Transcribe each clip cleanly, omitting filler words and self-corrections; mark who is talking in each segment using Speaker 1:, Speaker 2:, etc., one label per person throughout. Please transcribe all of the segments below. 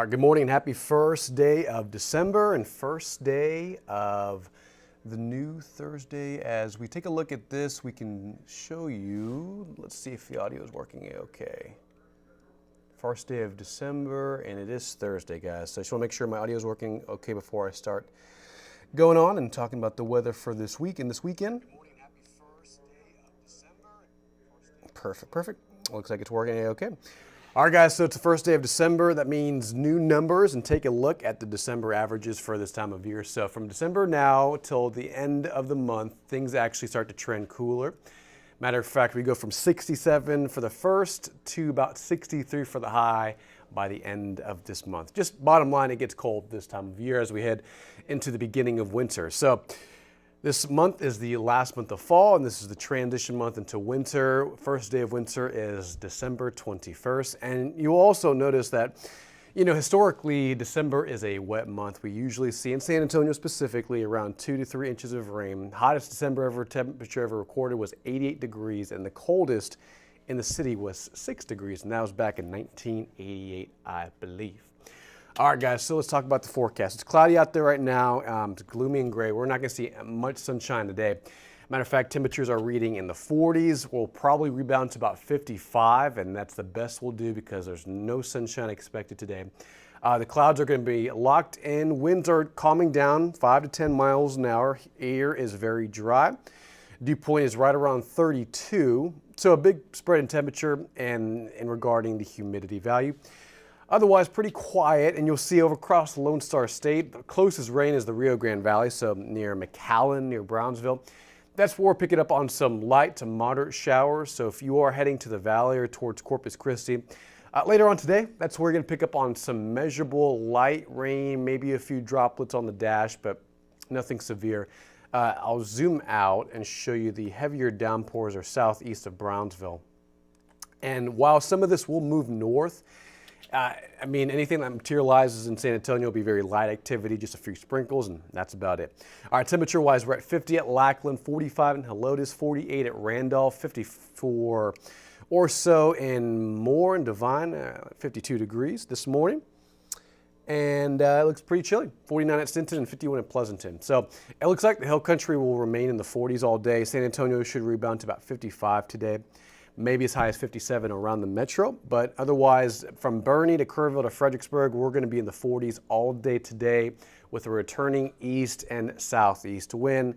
Speaker 1: All right, good morning and happy first day of December and first day of the new Thursday. As we take a look at this, we can show you, let's see if the audio is working okay. First day of December, and it is Thursday, guys. So I just want to make sure my audio is working okay before I start going on and talking about the weather for this week and this weekend. Good morning, happy first day of December. Perfect. Looks like it's working okay. All right, guys, so it's the first day of December. That means new numbers, and take a look at the December averages for this time of year. So from December now till the end of the month, things actually start to trend cooler. Matter of fact, we go from 67 for the first to about 63 for the high by the end of this month. Just bottom line, it gets cold this time of year as we head into the beginning of winter. So this month is the last month of fall, and this is the transition month into winter. First day of winter is December 21st. And you'll also notice that, historically, December is a wet month. We usually see in San Antonio specifically around 2 to 3 inches of rain. Hottest December temperature ever recorded was 88 degrees, and the coldest in the city was 6 degrees, and that was back in 1988, I believe. All right, guys, so let's talk about the forecast. It's cloudy out there right now. It's gloomy and gray. We're not going to see much sunshine today. Matter of fact, temperatures are reading in the 40s. We'll probably rebound to about 55, and that's the best we'll do because there's no sunshine expected today. The clouds are going to be locked in. Winds are calming down 5 to 10 miles an hour. Air is very dry. Dew point is right around 32. So a big spread in temperature and regarding the humidity value. Otherwise, pretty quiet, and you'll see over across the Lone Star State, the closest rain is the Rio Grande Valley, so near McAllen, near Brownsville. That's where we're picking up on some light to moderate showers, so if you are heading to the valley or towards Corpus Christi, later on today, that's where we're going to pick up on some measurable light rain, maybe a few droplets on the dash, but nothing severe. I'll zoom out and show you the heavier downpours are southeast of Brownsville. And while some of this will move north, anything that materializes in San Antonio will be very light activity, just a few sprinkles, and that's about it. All right, temperature-wise, we're at 50 at Lackland, 45 in Helotes, 48 at Randolph, 54 or so in Moore and Devine, 52 degrees this morning. And it looks pretty chilly, 49 at Stinson and 51 at Pleasanton. So it looks like the Hill Country will remain in the 40s all day. San Antonio should rebound to about 55 today. Maybe as high as 57 around the metro, but otherwise from Bernie to Kerrville to Fredericksburg, we're going to be in the 40s all day today with a returning east and southeast wind.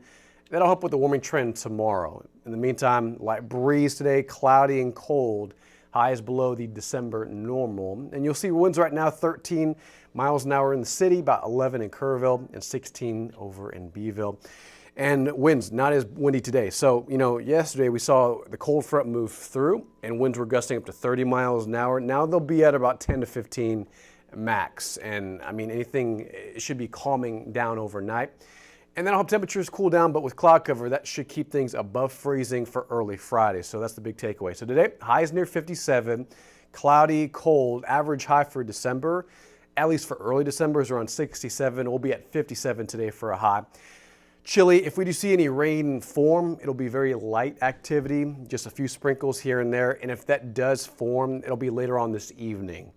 Speaker 1: That'll help with the warming trend tomorrow. In the meantime, light breeze today, cloudy and cold, highs below the December normal. And you'll see winds right now 13 miles an hour in the city, about 11 in Kerrville and 16 over in Beeville. And winds not as windy today. So, yesterday we saw the cold front move through and winds were gusting up to 30 miles an hour. Now they'll be at about 10 to 15 max. And it should be calming down overnight. And that'll help temperatures cool down, but with cloud cover, that should keep things above freezing for early Friday. So that's the big takeaway. So today, highs near 57, cloudy, cold, average high for December, at least for early December is around 67. We'll be at 57 today for a high. Chilly. If we do see any rain form, it'll be very light activity, just a few sprinkles here and there. And if that does form, it'll be later on this evening.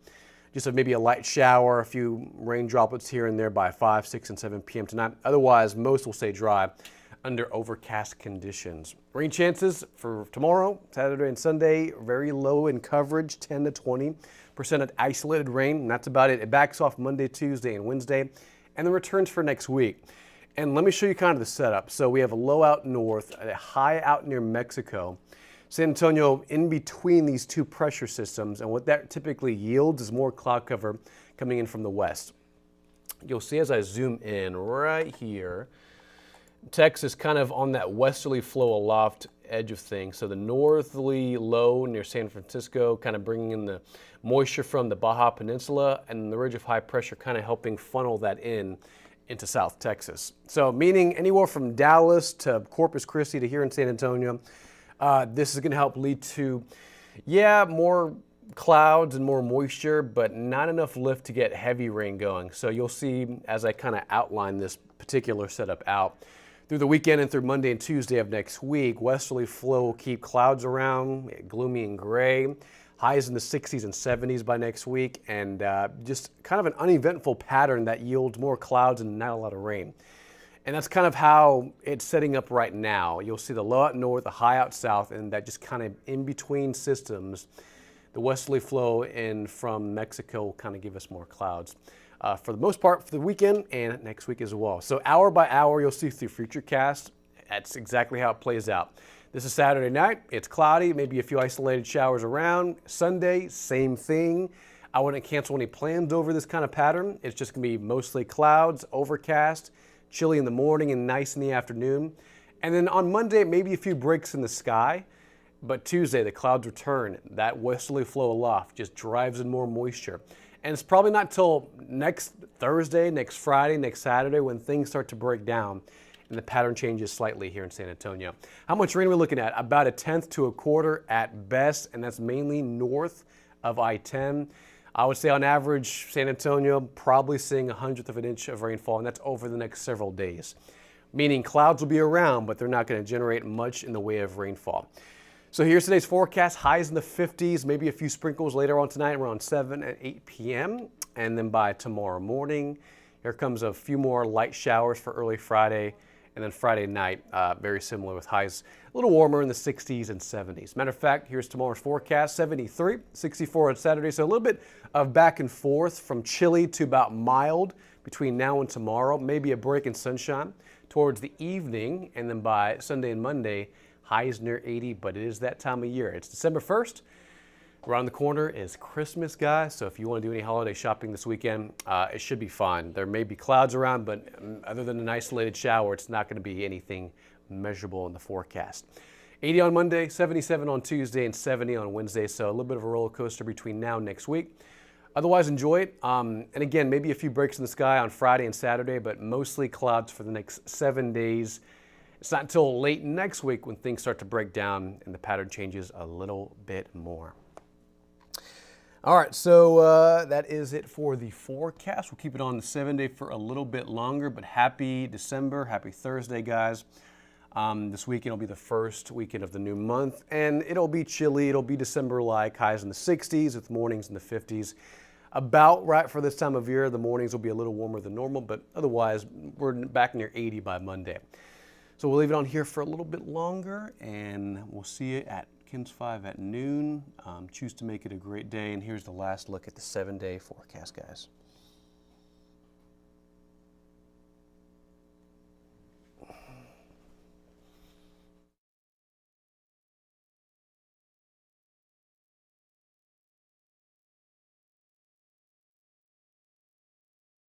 Speaker 1: Just maybe a light shower, a few rain droplets here and there by 5, 6, and 7 p.m. tonight. Otherwise, most will stay dry under overcast conditions. Rain chances for tomorrow, Saturday and Sunday, very low in coverage, 10 to 20% of isolated rain. And that's about it. It backs off Monday, Tuesday, and Wednesday, and then returns for next week. And let me show you kind of the setup. So we have a low out north, a high out near Mexico. San Antonio in between these two pressure systems, and what that typically yields is more cloud cover coming in from the west. You'll see as I zoom in right here, Texas kind of on that westerly flow aloft edge of things. So the northerly low near San Francisco kind of bringing in the moisture from the Baja Peninsula, and the ridge of high pressure kind of helping funnel that into South Texas. So meaning anywhere from Dallas to Corpus Christi to here in San Antonio, this is going to help lead to, more clouds and more moisture, but not enough lift to get heavy rain going. So you'll see as I kind of outline this particular setup out, through the weekend and through Monday and Tuesday of next week, westerly flow will keep clouds around, gloomy and gray. Highs in the 60s and 70s by next week, and just kind of an uneventful pattern that yields more clouds and not a lot of rain. And that's kind of how it's setting up right now. You'll see the low out north, the high out south, and that just kind of in between systems. The westerly flow in from Mexico will kind of give us more clouds for the most part for the weekend and next week as well. So hour by hour, you'll see through Futurecast. That's exactly how it plays out. This is Saturday night. It's cloudy, maybe a few isolated showers around. Sunday, same thing. I wouldn't cancel any plans over this kind of pattern. It's just going to be mostly clouds, overcast, chilly in the morning and nice in the afternoon. And then on Monday, maybe a few breaks in the sky. But Tuesday, the clouds return. That westerly flow aloft just drives in more moisture. And it's probably not till next Thursday, next Friday, next Saturday when things start to break down and the pattern changes slightly here in San Antonio. How much rain are we looking at? About 1/10 to 1/4 at best, and that's mainly north of I-10. I would say on average, San Antonio probably seeing 1/100 of an inch of rainfall, and that's over the next several days. Meaning clouds will be around, but they're not going to generate much in the way of rainfall. So here's today's forecast. Highs in the 50s, maybe a few sprinkles later on tonight around 7 and 8 p.m. And then by tomorrow morning, here comes a few more light showers for early Friday. And then Friday night, very similar with highs a little warmer in the 60s and 70s. Matter of fact, here's tomorrow's forecast, 73, 64 on Saturday. So a little bit of back and forth from chilly to about mild between now and tomorrow. Maybe a break in sunshine towards the evening. And then by Sunday and Monday, highs near 80, but it is that time of year. It's December 1st. Around the corner is Christmas, guys. So if you want to do any holiday shopping this weekend, it should be fun. There may be clouds around, but other than an isolated shower, it's not going to be anything measurable in the forecast. 80 on Monday, 77 on Tuesday, and 70 on Wednesday. So a little bit of a roller coaster between now and next week. Otherwise, enjoy it. And again, maybe a few breaks in the sky on Friday and Saturday, but mostly clouds for the next 7 days. It's not until late next week when things start to break down and the pattern changes a little bit more. All right, so that is it for the forecast. We'll keep it on the 7-day for a little bit longer, but happy December, happy Thursday, guys. This weekend will be the first weekend of the new month, and it'll be chilly. It'll be December-like, highs in the 60s with mornings in the 50s. About right for this time of year. The mornings will be a little warmer than normal, but otherwise, we're back near 80 by Monday. So we'll leave it on here for a little bit longer, and we'll see you at KENS 5 at noon. Choose to make it a great day, and here's the last look at the 7-day forecast, guys.